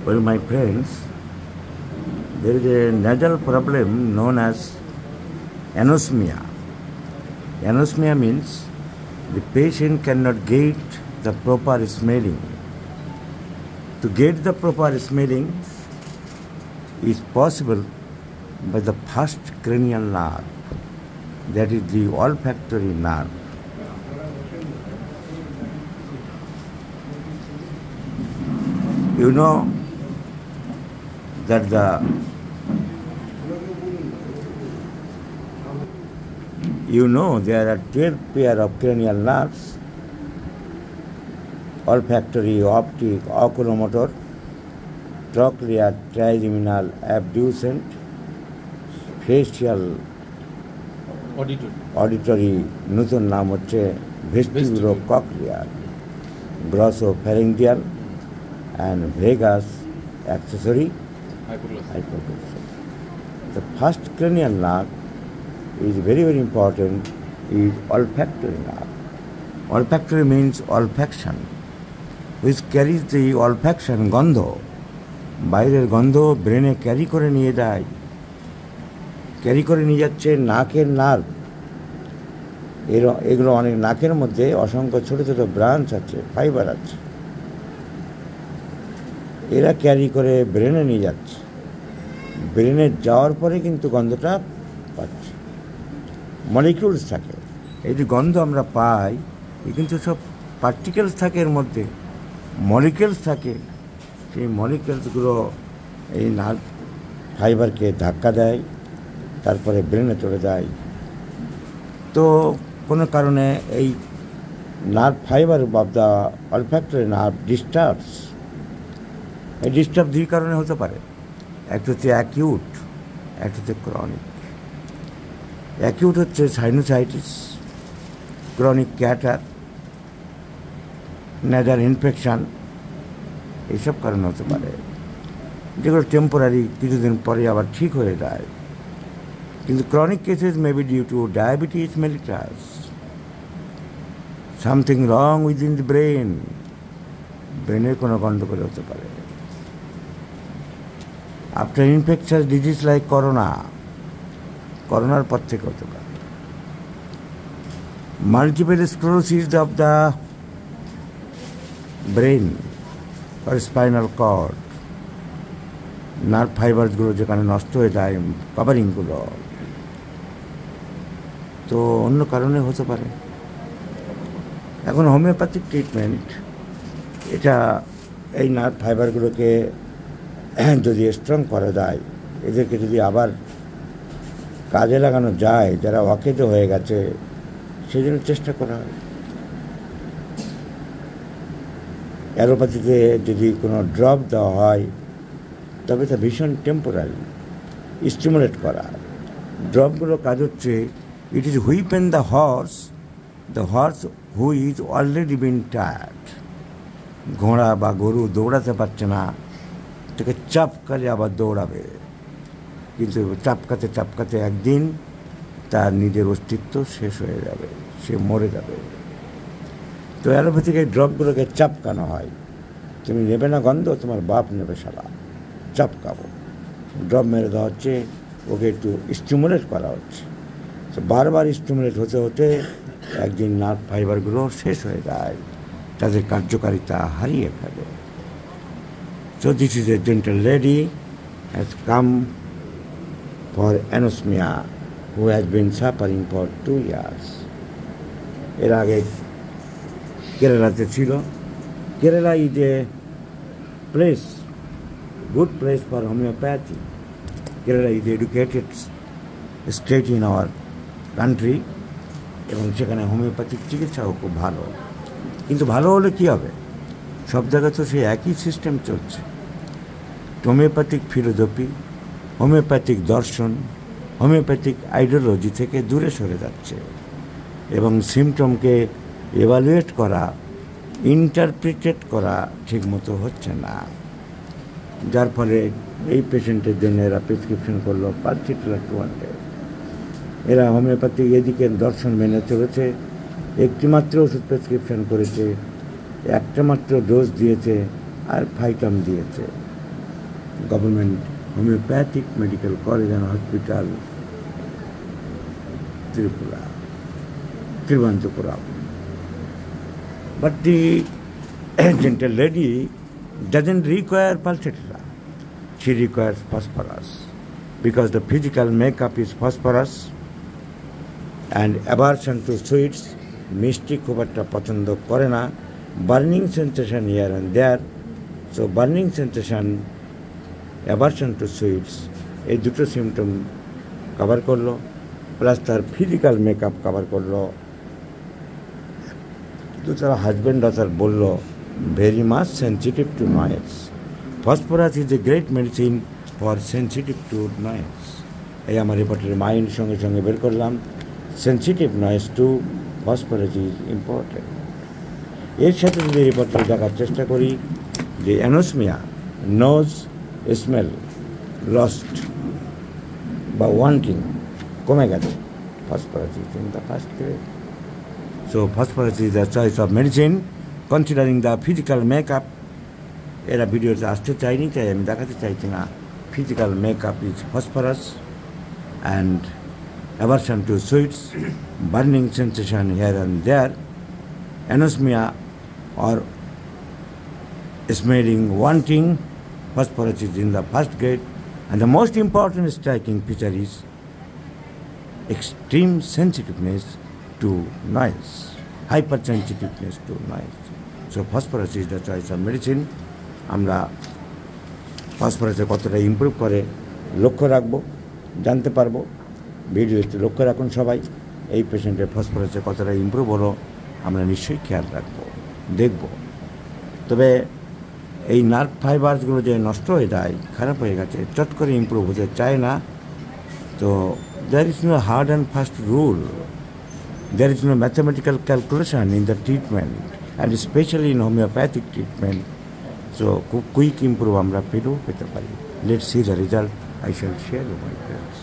Well, my friends, there is a nasal problem known as anosmia. Anosmia means the patient cannot get the proper smelling. To get the proper smelling is possible by the first cranial nerve, that is the olfactory nerve. You know that there are 12 pair of cranial nerves: olfactory, optic, oculomotor, trochlear, trigeminal, abducent, facial, auditory, নতুন নাম হচ্ছে vestibulo-cochlear, glossopharyngeal, and vagus accessory hypoglossal. The first cranial nerve is very, very important, is olfactory nerve. Olfactory means olfaction, which carries the olfaction, গন্ধ, বাইরের গন্ধ ব্রেনে carry করে নিয়ে যায়, ক্যারি করে নিয়ে যাচ্ছে নাকের নার্ভ। এগুলো অনেক, নাকের মধ্যে অসংখ্য ছোট ছোট ব্রাঞ্চ আছে, ফাইবার আছে, এরা ক্যারি করে ব্রেনে নিয়ে যাচ্ছে। ব্রেনে যাওয়ার পরে কিন্তু গন্ধটা পাচ্ছে। মলিকিউলস থাকে, এই যে গন্ধ আমরা পাই, এ কিন্তু সব পার্টিকেলস থাকে, এর মধ্যে মলিকিউলস থাকে। সেই মলিকিউলসগুলো এই নার্ভ ফাইবারকে ধাক্কা দেয়, তারপরে ব্রেনে চলে যায়। তো কোনো কারণে এই nerve fibre of the olfactory nerve disturbs. এই ডিস্টার্ব দুই কারণে হতে পারে, একটা হচ্ছে অ্যাকিউট, একটা হচ্ছে ক্রনিক। অ্যাকিউট হচ্ছে sinusitis, chronic cater, nasal infection, এইসব কারণে হতে পারে, যেগুলো টেম্পোরারি, কিছুদিন পরে আবার ঠিক হয়ে যায়। কিন্তু chronic cases may be due to diabetes mellitus, something wrong within the brain, ব্রেনের কোনো গণ্ডগোল হতে পারে। After infectious disease like corona, করোনার পর থেকে হতে পারে। Multiple sclerosis of the brain or spinal cord, nerve ফাইবারসগুলো যেখানে নষ্ট হয়ে যায়, কভারিংগুলো, তো অন্য কারণে হতে পারে। এখন হোমিওপ্যাথিক ট্রিটমেন্ট, এটা এই নার্ভ ফাইবারগুলোকে যদি স্ট্রং করা যায়, এদেরকে যদি আবার কাজে লাগানো যায়, যারা অকেজো হয়ে গেছে, সেই জন্য চেষ্টা করা হয়। অ্যালোপ্যাথিতে যদি কোনো ড্রপ দেওয়া হয়, তবে তা ভীষণ টেম্পোরারি, স্টিমুলেট করা। ড্রপগুলো কাজ হচ্ছে, it is whipping the horse who is already been tired. ঘোড়া বা গরু দৌড়াতে পারছে না, তাকে চাপকালে আবার দৌড়াবে, কিন্তু চাপকাতে চাপকাতে একদিন তার নিজের অস্তিত্ব শেষ হয়ে যাবে, সে মরে যাবে। তো অ্যালোপ্যাথিক এই ড্রপগুলোকে চাপকানো হয়। তুমি নেবে না গন্ধ, তোমার বাপ নেবে শালা, চাপকাবো। ড্রপ মেরে দেওয়া হচ্ছে, ওকে একটু স্টিমুলেট করা হচ্ছে। তো বারবার স্টিমুলেট হতে হতে একদিন নার্ভ ফাইবারগুলো শেষ হয়ে যায়, তাদের কার্যকারিতা হারিয়ে ফেলে। So this is a gentle lady has come for anosmia, who has been suffering for 2 years. এর আগে কেরালাতে ছিল। Kerala is a place, good place for homeopathy. Kerala is the educated state in our country, এবং সেখানে homeopathic চিকিৎসাও খুব ভালো। কিন্তু ভালো হলে কী হবে, সব জায়গায় তো সেই একই সিস্টেম চলছে। হোমিওপ্যাথিক ফিলোসফি, হোমিওপ্যাথিক দর্শন, হোমিওপ্যাথিক আইডিওলজি থেকে দূরে সরে যাচ্ছে, এবং সিমটমকে এভালুয়েট করা, ইন্টারপ্রিটেট করা ঠিকমতো হচ্ছে না। যার ফলে এই পেশেন্টের জন্য এরা প্রেসক্রিপশন করলো পারচিট্রাল 200। এরা হোমিওপ্যাথিক এদিকে দর্শন মেনে চলেছে, একটি মাত্র ওষুধ প্রেসক্রিপশন করেছে, একটা মাত্র ডোজ দিয়েছে, আর ফাইটাম দিয়েছে। Government Homeopathic Medical College and Hospital, Tripura, Tiruvananthapuram. But the gentle lady doesn't require pulsatilla. She requires phosphorus because the physical makeup is phosphorus, and aversion to sweets, মিষ্টি খুব একটা পছন্দ করে না, burning sensation here and there. So burning sensation, aversion to sweets, এই দুটো symptom cover করলো, plus তার ফিজিক্যাল মেকআপ কভার করলো। তো তার হাজব্যান্ড তার বললো very much sensitive to noise, phosphorus is a great medicine for sensitive to noise. এই আমার রিপোর্টের মাইন্ড সঙ্গে সঙ্গে বের করলাম, sensitive noise to phosphorus is important. এর সাথে যদি রিপোর্টে দেখার চেষ্টা করি যে অ্যানোসমিয়া, নোজ স্মেল লস্ট বা ওয়ান্টিং কমে গেছে, phosphorus is in the first grade. So phosphorus is the choice of medicine considering the physical makeup. এরা ভিডিওতে আসতে চাইনি, তাই আমি দেখাতে চাইছি না। Physical makeup is phosphorus and aversion to sweets, burning sensation here and there, anosmia or smelling, wanting, phosphorus is in the first grade. And the most important striking feature is extreme sensitiveness to noise, hypersensitiveness to noise. So phosphorus is the choice of medicine. আমরা ফসফরাসে কতটা improve করে লক্ষ্য রাখবো, জানতে পারবো। ভিডিওতে লক্ষ্য রাখুন সবাই, এই পেশেন্টের ফসফরাসে কতটা ইমপ্রুভ হলো আমরা নিশ্চয়ই খেয়াল রাখবো, দেখব। তবে এই নার্ভ ফাইবারসগুলো যে নষ্ট হয়ে যায়, খারাপ হয়ে গেছে, চট করে ইমপ্রুভ হতে চায় না। তো there is no hard and fast rule. There is no mathematical calculation in the treatment, and especially in homeopathic treatment. So, quick improve আমরা পেতে পারি। Let's see the result. I shall share with my friends.